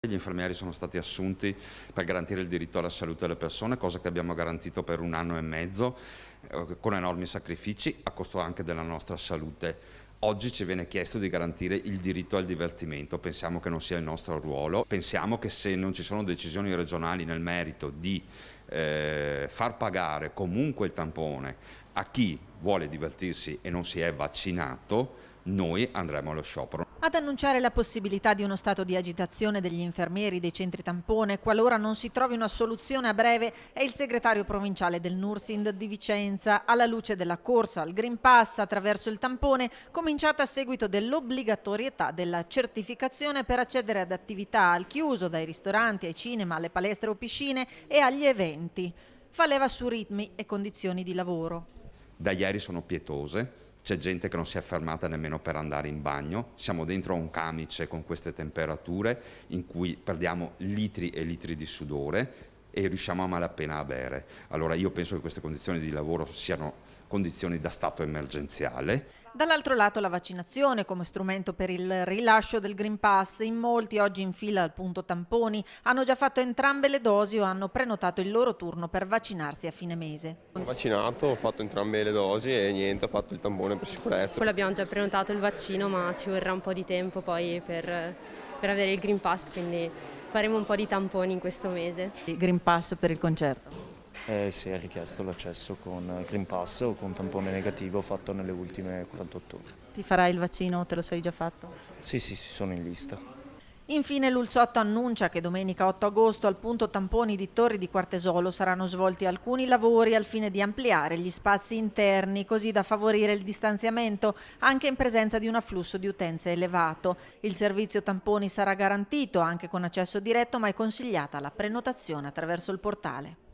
Gli infermieri sono stati assunti per garantire il diritto alla salute delle persone, cosa che abbiamo garantito per 1 anno e mezzo, con enormi sacrifici, a costo anche della nostra salute. Oggi ci viene chiesto di garantire il diritto al divertimento, pensiamo che non sia il nostro ruolo, pensiamo che se non ci sono decisioni regionali nel merito di far pagare comunque il tampone a chi vuole divertirsi e non si è vaccinato, noi andremo allo sciopero. Ad annunciare la possibilità di uno stato di agitazione degli infermieri dei centri tampone qualora non si trovi una soluzione a breve è il segretario provinciale del Nursind di Vicenza, alla luce della corsa al Green Pass attraverso il tampone cominciata a seguito dell'obbligatorietà della certificazione per accedere ad attività al chiuso, dai ristoranti ai cinema alle palestre o piscine e agli eventi. Fa leva su ritmi e condizioni di lavoro. Da ieri sono pietose. C'è gente che non si è fermata nemmeno per andare in bagno, siamo dentro a un camice con queste temperature in cui perdiamo litri e litri di sudore e riusciamo a malapena a bere. Allora io penso che queste condizioni di lavoro siano condizioni da stato emergenziale. Dall'altro lato la vaccinazione come strumento per il rilascio del Green Pass. In molti oggi in fila al punto tamponi hanno già fatto entrambe le dosi o hanno prenotato il loro turno per vaccinarsi a fine mese. Ho vaccinato, ho fatto entrambe le dosi e niente, ho fatto il tampone per sicurezza. Poi abbiamo già prenotato il vaccino, ma ci vorrà un po' di tempo poi per avere il Green Pass, quindi faremo un po' di tamponi in questo mese. Il Green Pass per il concerto. Sì, è richiesto l'accesso con Green Pass o con tampone negativo fatto nelle ultime 48 ore. Ti farai il vaccino o te lo sei già fatto? Sì, sono in lista. Infine l'Ulsotto annuncia che domenica 8 agosto al punto tamponi di Torri di Quartesolo saranno svolti alcuni lavori al fine di ampliare gli spazi interni così da favorire il distanziamento anche in presenza di un afflusso di utenze elevato. Il servizio tamponi sarà garantito anche con accesso diretto, ma è consigliata la prenotazione attraverso il portale.